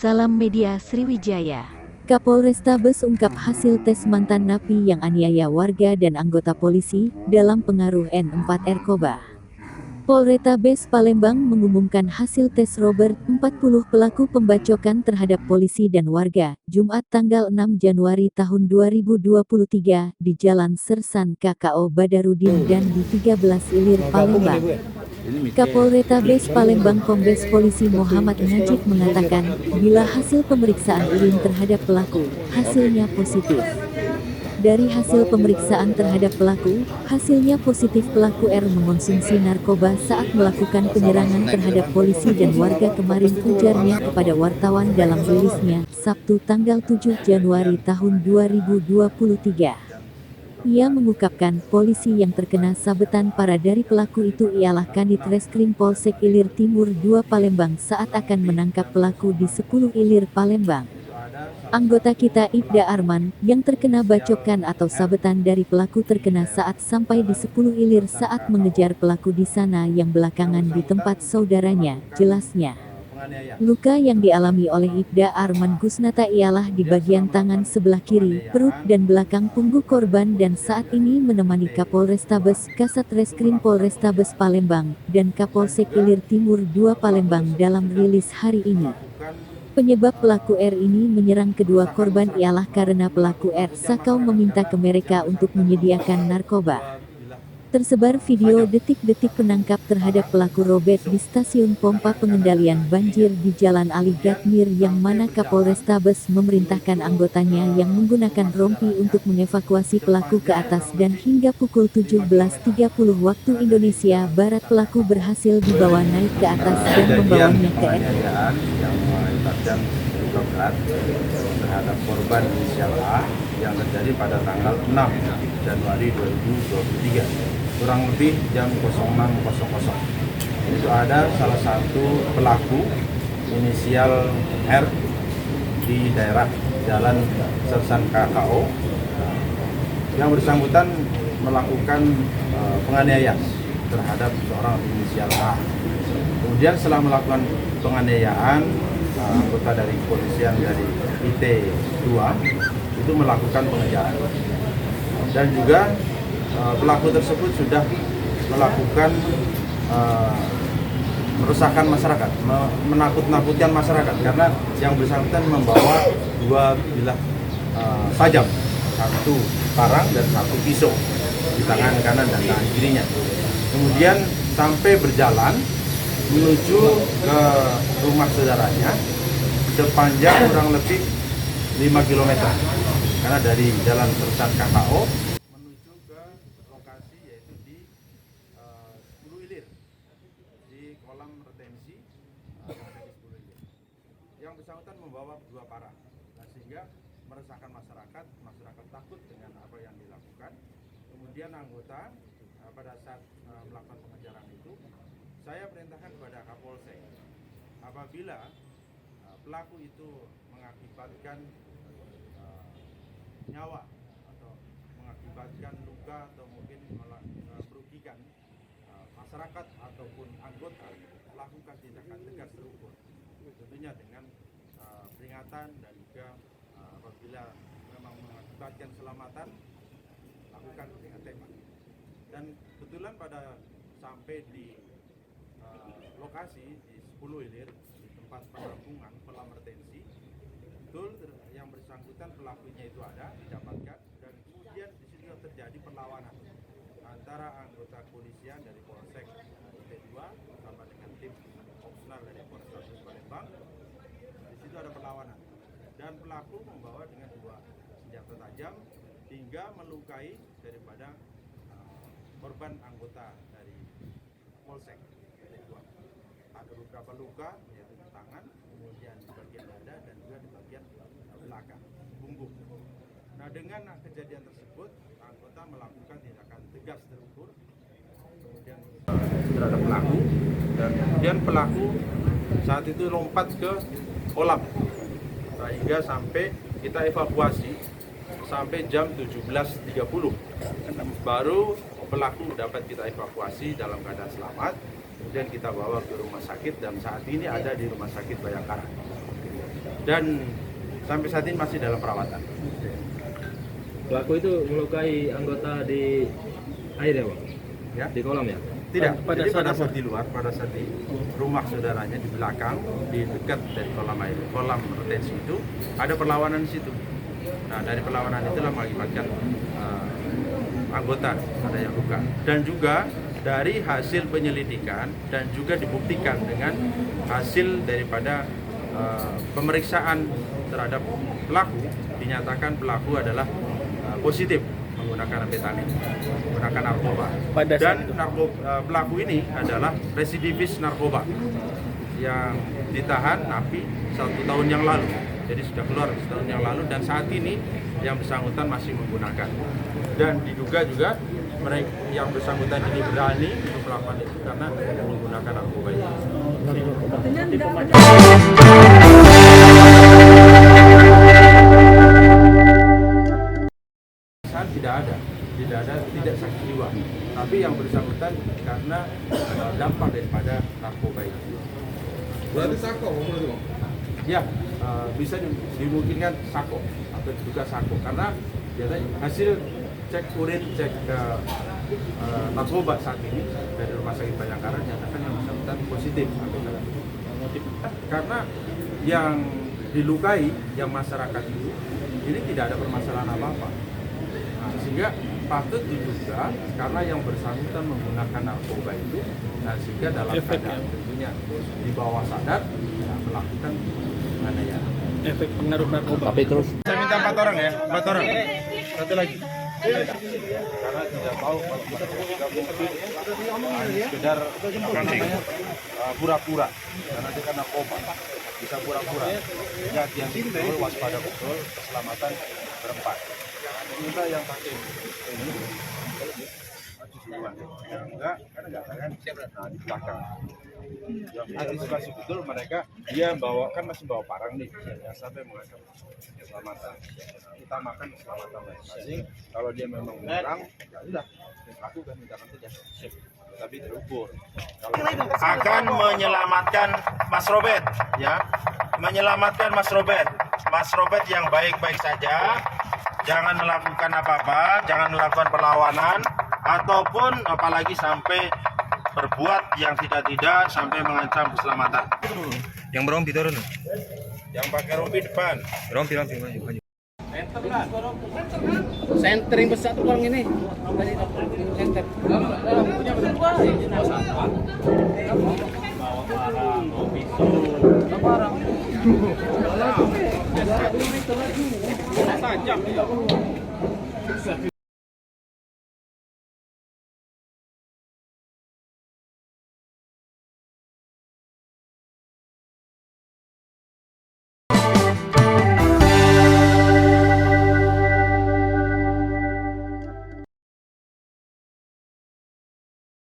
Salam Media Sriwijaya. Kapolrestabes ungkap hasil tes mantan napi yang aniaya warga dan anggota polisi dalam pengaruh N4 Narkoba. Polrestabes Palembang mengumumkan hasil tes Robert 40 pelaku pembacokan terhadap polisi dan warga, Jumat tanggal 6 Januari tahun 2023 di Jalan Sersan KKO Badarudin dan di 13 Ilir Palembang. Kapolrestabes Palembang Kombes Polisi Muhammad Najib mengatakan, bila hasil pemeriksaan urin terhadap pelaku, hasilnya positif. Dari hasil pemeriksaan terhadap pelaku, hasilnya positif pelaku R mengonsumsi narkoba saat melakukan penyerangan terhadap polisi dan warga kemarin, ujarnya kepada wartawan dalam rilisnya, Sabtu tanggal 7 Januari tahun 2023. Ia mengungkapkan, polisi yang terkena sabetan parah dari pelaku itu ialah Kanit Reskrim Polsek Ilir Timur 2 Palembang saat akan menangkap pelaku di 10 Ilir Palembang. Anggota kita Ibda Arman, yang terkena bacokan atau sabetan dari pelaku terkena saat sampai di 10 Ilir saat mengejar pelaku di sana yang belakangan di tempat saudaranya, jelasnya. Luka yang dialami oleh Ibda Arman Gusnata ialah di bagian tangan sebelah kiri, perut dan belakang punggung korban dan saat ini menemani Kapolrestabes, Kasat Reskrim Polrestabes Palembang, dan Kapolsek Ilir Timur 2 Palembang dalam rilis hari ini. Penyebab pelaku R ini menyerang kedua korban ialah karena pelaku R sakau meminta ke mereka untuk menyediakan narkoba. Tersebar video detik-detik penangkap terhadap pelaku Robert di stasiun pompa pengendalian banjir di Jalan Ali Gatmir yang mana Kapolrestabes memerintahkan anggotanya yang menggunakan rompi untuk mengevakuasi pelaku ke atas dan hingga pukul 17.30 waktu Indonesia Barat pelaku berhasil dibawa naik ke atas dan membawanya ke yang luka berat terhadap korban inisial A yang terjadi pada tanggal 6 Januari 2023 kurang lebih jam 06.00. Itu ada salah satu pelaku inisial R di daerah Jalan Sersan KKO yang bersangkutan melakukan penganiayaan terhadap seorang inisial A. Kemudian setelah melakukan penganiayaan, anggota dari kepolisian dari IT 2 itu melakukan pengejaran dan juga pelaku tersebut sudah melakukan meresahkan masyarakat, menakut-nakutkan masyarakat karena yang bersangkutan membawa dua bilah tajam, satu parang dan satu pisau di tangan kanan dan tangan kirinya. Kemudian sampai berjalan menuju ke rumah saudaranya sepanjang kurang lebih 5 km karena dari Jalan Sersan KKO menuju ke lokasi yaitu di 10 Ilir di kolam retensi 10 Ilir. Yang bersangkutan membawa dua parang, sehingga meresahkan masyarakat takut dengan apa yang dilakukan. Kemudian anggota pada saat melakukan pengejaran itu, saya perintahkan kepada Kapolsek, apabila pelaku itu mengakibatkan nyawa atau mengakibatkan luka atau mungkin merugikan masyarakat ataupun anggota, lakukan tindakan tegas terukur, tentunya dengan peringatan dan juga apabila memang mengakibatkan keselamatan, lakukan dengan tembak. Dan kebetulan pada sampai di lokasi di 10 Ilir di tempat penampungan kolam retensi, betul yang bersangkutan pelakunya itu ada didapatkan dan kemudian di situ terjadi perlawanan antara anggota kepolisian dari Polsek IT2 bersama dengan tim opsional dari Polrestabes Palembang. Di situ ada perlawanan dan pelaku membawa dengan dua senjata tajam hingga melukai daripada korban anggota dari Polsek. Ada beberapa luka yaitu di tangan, kemudian di bagian dada dan juga di bagian belakang punggung. Nah, dengan kejadian tersebut anggota melakukan tindakan tegas terukur kemudian terhadap pelaku dan kemudian pelaku saat itu lompat ke kolam sehingga sampai kita evakuasi sampai jam 17.30 baru pelaku dapat kita evakuasi dalam keadaan selamat. Kemudian kita bawa ke rumah sakit dan saat ini ada di Rumah Sakit Bayangkara. dan sampai saat ini masih dalam perawatan. Pelaku itu melukai anggota di air ya, Pak? Ya? Di kolam ya? Tidak, jadi pada saat di luar, pada saat di rumah saudaranya di belakang, di dekat dari kolam air, kolam retensi itu ada perlawanan di situ. Nah, dari perlawanan itulah mengakibatkan anggota ada yang luka. Dan juga dari hasil penyelidikan dan juga dibuktikan dengan hasil daripada pemeriksaan terhadap pelaku, dinyatakan pelaku adalah positif menggunakan amfetamin, menggunakan narkoba. Dan pelaku ini adalah residivis narkoba yang ditahan napi 1 tahun yang lalu. Jadi sudah keluar 1 tahun yang lalu dan saat ini yang bersangkutan masih menggunakan. Dan diduga juga mereka yang bersangkutan ini berani untuk melakukan itu karena menggunakan narkoba ini. Tidak sakit jiwa, tapi yang bersangkutan karena dampak daripada narkoba itu. Berarti sako, Ya, bisa dimungkinkan sako atau juga sako karena biasanya hasil cek urin, cek narkoba saat ini dari Rumah Sakit Bayangkara nyatakan yang bersangkutan positif. Karena yang dilukai, yang masyarakat itu, ini tidak ada permasalahan apa-apa. Nah, sehingga patut diduga karena yang bersangkutan menggunakan narkoba itu, nah sehingga dalam keadaan tentunya di bawah sadar melakukan penganiayaan. Efek pengaruh narkoba. Tapi terus Saya minta 4 orang ya, 4 orang. Satu lagi. Karena tidak tahu kalau sekedar pura-pura, karena dia kan narkoba, bisa pura-pura. Jadi hati-hati betul, waspada betul, keselamatan berempat. Minta yang pakai ini, yang enggak, karena kan nah, di belakang. Yang antisipasi betul mereka, dia masih bawa parang nih, yang sampai mengancam keselamatan. Kita makan keselamatan masing-masing. Kalau dia memang menyerang, ya sudah, lakukan tindakan saja. Tapi terukur. Akan menyelamatkan Mas Robert, ya, menyelamatkan Mas Robert. Mas Robert yang baik-baik saja, jangan melakukan apa-apa, jangan melakukan perlawanan, ataupun apalagi sampai berbuat yang tidak sampai mengancam keselamatan. Yang berompi turun. Yang pakai rompi depan. Rompi maju. Center yang besar tuh ini. Center. Bawa